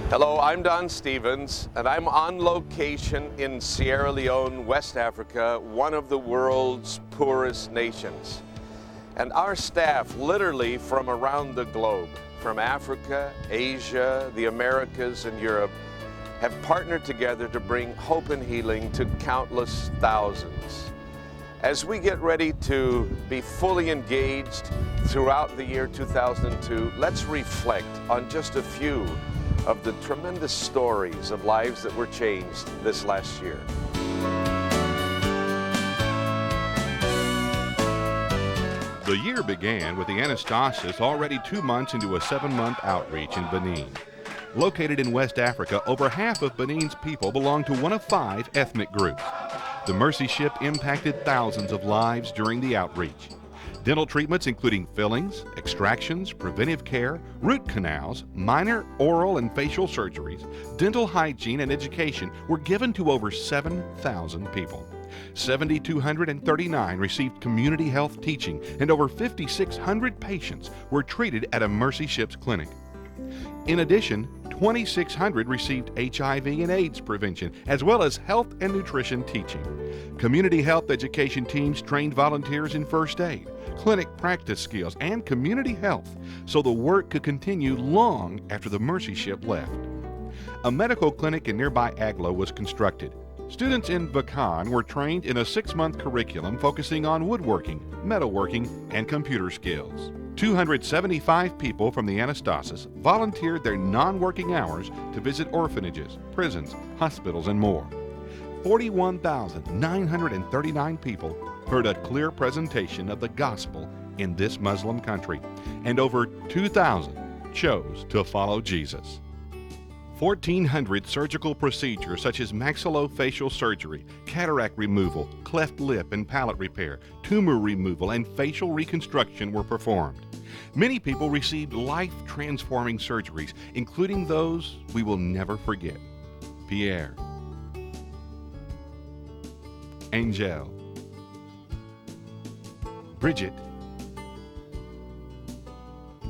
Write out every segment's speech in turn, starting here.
Hello, I'm Don Stevens, and I'm on location in Sierra Leone, West Africa, one of the world's poorest nations. And our staff, literally from around the globe, from Africa, Asia, the Americas, and Europe, have partnered together to bring hope and healing to countless thousands. As we get ready to be fully engaged throughout the year 2002, let's reflect on just a few of the tremendous stories of lives that were changed this last year. The year began with the Anastasis already 2 months into a 7-month outreach in Benin. Located in West Africa, over half of Benin's people belong to one of 5 ethnic groups. The Mercy Ship impacted thousands of lives during the outreach. Dental treatments including fillings, extractions, preventive care, root canals, minor oral and facial surgeries, dental hygiene, and education were given to over 7,000 people. 7,239 received community health teaching, and over 5,600 patients were treated at a Mercy Ship's clinic. In addition, 2,600 received HIV and AIDS prevention, as well as health and nutrition teaching. Community health education teams trained volunteers in first aid, clinic practice skills, and community health, so the work could continue long after the Mercy Ship left. A medical clinic in nearby Aglo was constructed. Students in Vacan were trained in a 6-month curriculum focusing on woodworking, metalworking, and computer skills. 275 people from the Anastasis volunteered their non-working hours to visit orphanages, prisons, hospitals, and more. 41,939 people heard a clear presentation of the gospel in this Muslim country, and over 2,000 chose to follow Jesus. 1,400 surgical procedures such as maxillofacial surgery, cataract removal, cleft lip and palate repair, tumor removal, and facial reconstruction were performed. Many people received life-transforming surgeries, including those we will never forget. Pierre, Angel, Bridget,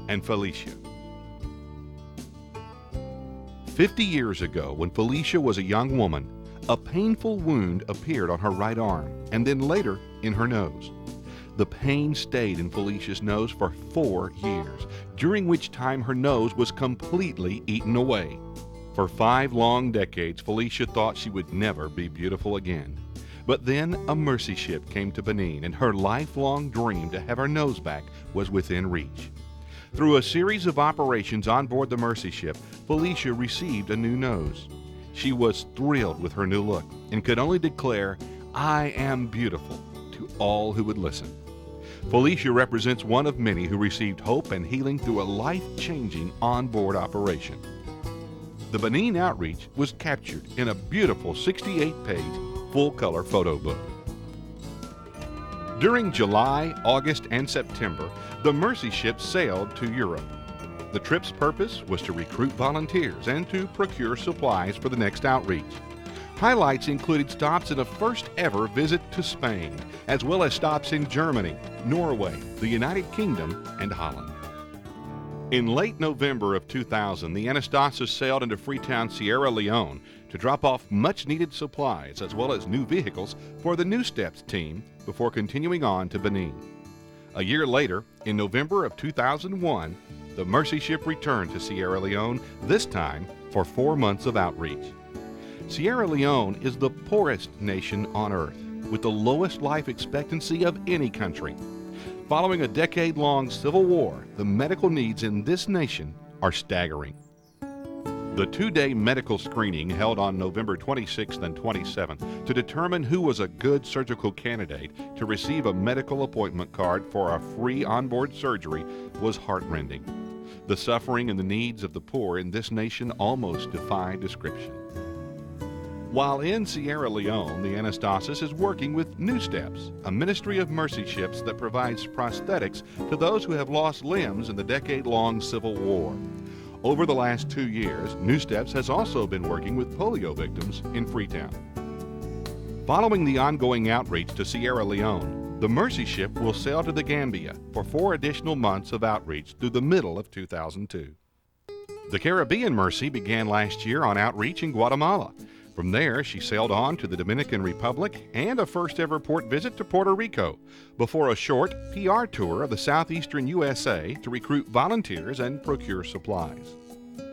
and Felicia. 50 years ago, when Felicia was a young woman, a painful wound appeared on her right arm and then later in her nose. The pain stayed in Felicia's nose for 4 years, during which time her nose was completely eaten away. For 5 long decades, Felicia thought she would never be beautiful again. But then a Mercy Ship came to Benin, and her lifelong dream to have her nose back was within reach. Through a series of operations on board the Mercy Ship, Felicia received a new nose. She was thrilled with her new look and could only declare, "I am beautiful," to all who would listen. Felicia represents one of many who received hope and healing through a life-changing on-board operation. The Benin outreach was captured in a beautiful 68-page full-color photo book. During July, August, and September, the Mercy Ship sailed to Europe. The trip's purpose was to recruit volunteers and to procure supplies for the next outreach. Highlights included stops in a first-ever visit to Spain, as well as stops in Germany, Norway, the United Kingdom, and Holland. In late November of 2000, the Anastasis sailed into Freetown, Sierra Leone to drop off much-needed supplies as well as new vehicles for the New Steps team before continuing on to Benin. A year later, in November of 2001, the Mercy Ship returned to Sierra Leone, this time for 4 months of outreach. Sierra Leone is the poorest nation on earth, with the lowest life expectancy of any country. Following a decade-long civil war, the medical needs in this nation are staggering. The 2-day medical screening held on November 26th and 27th to determine who was a good surgical candidate to receive a medical appointment card for a free onboard surgery was heartrending. The suffering and the needs of the poor in this nation almost defy description. While in Sierra Leone, the Anastasis is working with New Steps, a ministry of Mercy Ships that provides prosthetics to those who have lost limbs in the decade-long Civil War. Over the last 2 years, New Steps has also been working with polio victims in Freetown. Following the ongoing outreach to Sierra Leone, the Mercy Ship will sail to the Gambia for 4 additional months of outreach through the middle of 2002. The Caribbean Mercy began last year on outreach in Guatemala. From there, she sailed on to the Dominican Republic and a first-ever port visit to Puerto Rico before a short PR tour of the southeastern USA to recruit volunteers and procure supplies.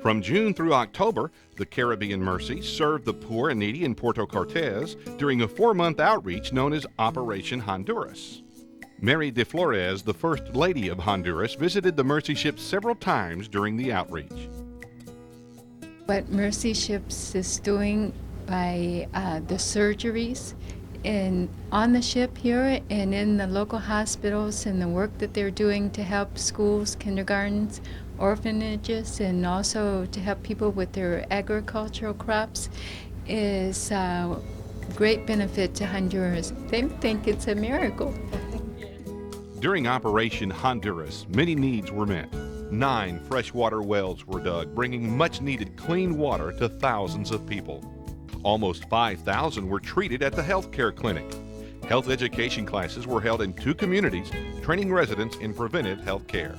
From June through October, the Caribbean Mercy served the poor and needy in Puerto Cortez during a 4-month outreach known as Operation Honduras. Mary de Flores, the First Lady of Honduras, visited the Mercy Ships several times during the outreach. What Mercy Ships is doing by the surgeries on the ship here and in the local hospitals and the work that they're doing to help schools, kindergartens, orphanages, and also to help people with their agricultural crops is a great benefit to Honduras. They think it's a miracle. During Operation Honduras, many needs were met. 9 freshwater wells were dug, bringing much-needed clean water to thousands of people. Almost 5,000 were treated at the healthcare clinic. Health education classes were held in 2 communities, training residents in preventive health care.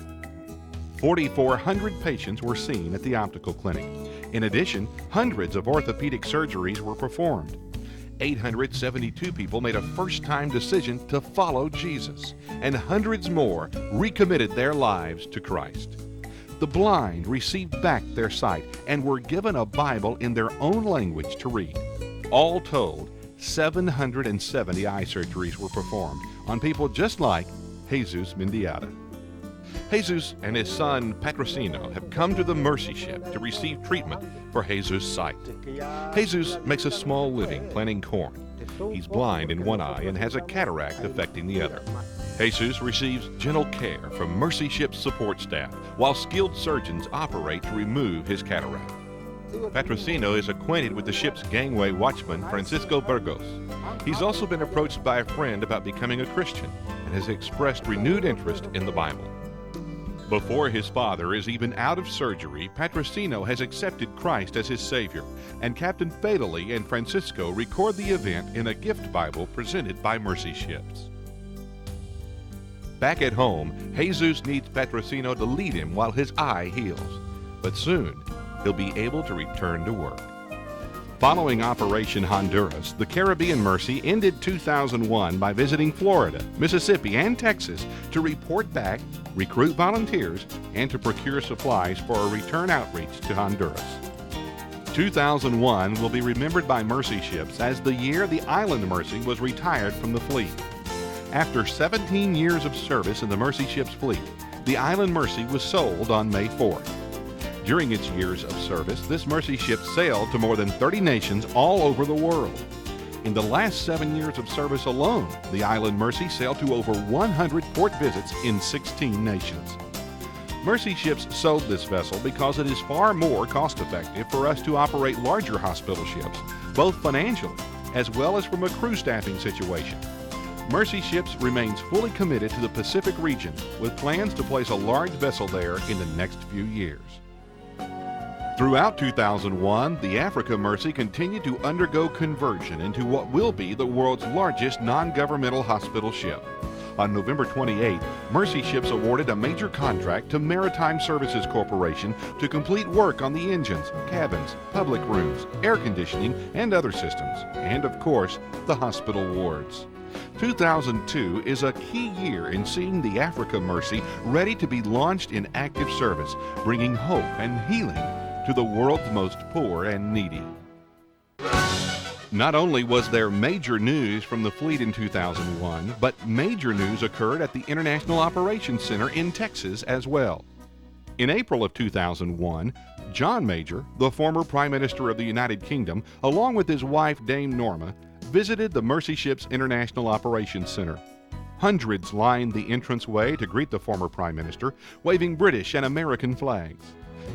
4,400 patients were seen at the optical clinic. In addition, hundreds of orthopedic surgeries were performed. 872 people made a first-time decision to follow Jesus, and hundreds more recommitted their lives to Christ. The blind received back their sight and were given a Bible in their own language to read. All told, 770 eye surgeries were performed on people just like Jesus Mendieta. Jesus and his son Patrocino have come to the Mercy Ship to receive treatment for Jesus' sight. Jesus makes a small living planting corn. He's blind in one eye and has a cataract affecting the other. Jesus receives gentle care from Mercy Ship's support staff while skilled surgeons operate to remove his cataract. Patrocino is acquainted with the ship's gangway watchman, Francisco Burgos. He's also been approached by a friend about becoming a Christian and has expressed renewed interest in the Bible. Before his father is even out of surgery, Patrocino has accepted Christ as his Savior, and Captain Fadley and Francisco record the event in a gift Bible presented by Mercy Ships. Back at home, Jesus needs Patrocino to lead him while his eye heals, but soon he'll be able to return to work. Following Operation Honduras, the Caribbean Mercy ended 2001 by visiting Florida, Mississippi, and Texas to report back, recruit volunteers, and to procure supplies for a return outreach to Honduras. 2001 will be remembered by Mercy Ships as the year the Island Mercy was retired from the fleet. After 17 years of service in the Mercy Ships fleet, the Island Mercy was sold on May 4th. During its years of service, this Mercy Ship sailed to more than 30 nations all over the world. In the last 7 years of service alone, the Island Mercy sailed to over 100 port visits in 16 nations. Mercy Ships sold this vessel because it is far more cost-effective for us to operate larger hospital ships, both financially as well as from a crew staffing situation. Mercy Ships remains fully committed to the Pacific region with plans to place a large vessel there in the next few years. Throughout 2001, the Africa Mercy continued to undergo conversion into what will be the world's largest non-governmental hospital ship. On November 28, Mercy Ships awarded a major contract to Maritime Services Corporation to complete work on the engines, cabins, public rooms, air conditioning, and other systems, and of course, the hospital wards. 2002 is a key year in seeing the Africa Mercy ready to be launched in active service, bringing hope and healing to the world's most poor and needy. Not only was there major news from the fleet in 2001, but major news occurred at the International Operations Center in Texas as well. In April of 2001, John Major, the former Prime Minister of the United Kingdom, along with his wife Dame Norma, visited the Mercy Ships International Operations Center. Hundreds lined the entranceway to greet the former Prime Minister, waving British and American flags.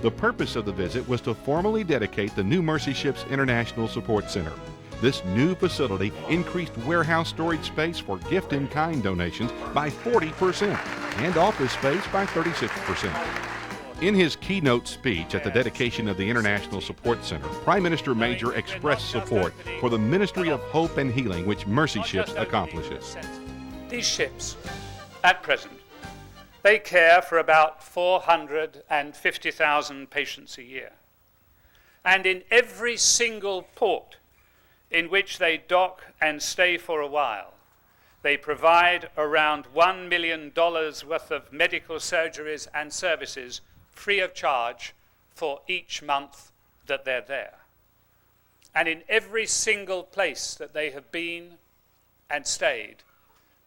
The purpose of the visit was to formally dedicate the new Mercy Ships International Support Center. This new facility increased warehouse storage space for gift-in-kind donations by 40% and office space by 36%. In his keynote speech at the dedication of the International Support Center, Prime Minister Major expressed support for the Ministry of Hope and Healing which Mercy Ships accomplishes. These ships, at present, They care for about 450,000 patients a year. And in every single port in which they dock and stay for a while, they provide around $1 million worth of medical surgeries and services free of charge for each month that they're there. And in every single place that they have been and stayed,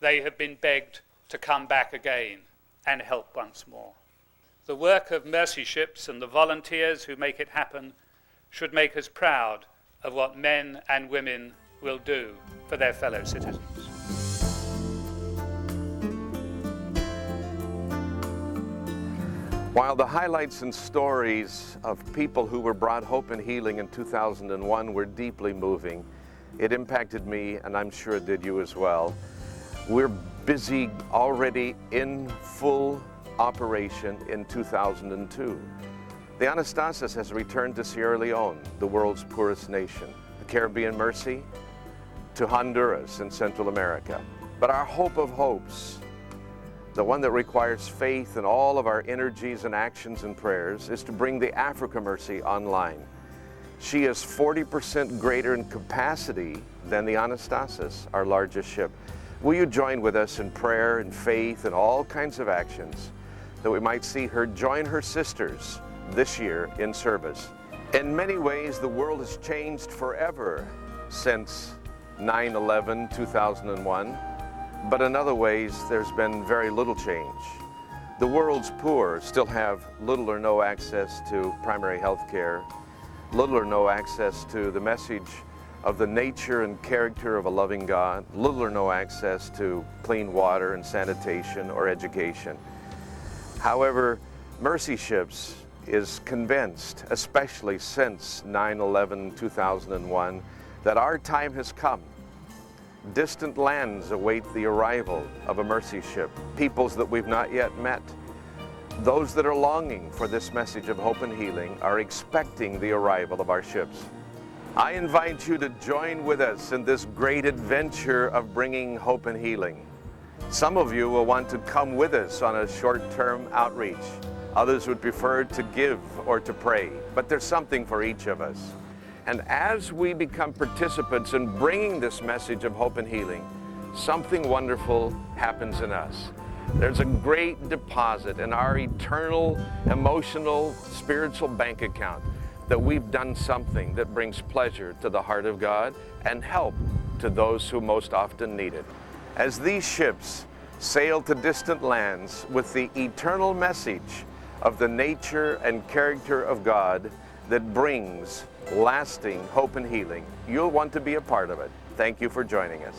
they have been begged to come back again and help once more. The work of Mercy Ships and the volunteers who make it happen should make us proud of what men and women will do for their fellow citizens. While the highlights and stories of people who were brought hope and healing in 2001 were deeply moving, it impacted me, and I'm sure it did you as well. We're busy already in full operation in 2002. The Anastasis has returned to Sierra Leone, the world's poorest nation, the Caribbean Mercy, to Honduras in Central America. But our hope of hopes, the one that requires faith in all of our energies and actions and prayers, is to bring the Africa Mercy online. She is 40% greater in capacity than the Anastasis, our largest ship. Will you join with us in prayer and faith and all kinds of actions that we might see her join her sisters this year in service? In many ways, the world has changed forever since 9/11/2001, but in other ways, there's been very little change. The world's poor still have little or no access to primary health care, little or no access to the message of the nature and character of a loving God, little or no access to clean water and sanitation or education. However, Mercy Ships is convinced, especially since 9/11/2001, that our time has come. Distant lands await the arrival of a Mercy Ship, peoples that we've not yet met. Those that are longing for this message of hope and healing are expecting the arrival of our ships. I invite you to join with us in this great adventure of bringing hope and healing. Some of you will want to come with us on a short-term outreach. Others would prefer to give or to pray, but there's something for each of us. And as we become participants in bringing this message of hope and healing, something wonderful happens in us. There's a great deposit in our eternal, emotional, spiritual bank account that we've done something that brings pleasure to the heart of God and help to those who most often need it. As these ships sail to distant lands with the eternal message of the nature and character of God that brings lasting hope and healing, you'll want to be a part of it. Thank you for joining us.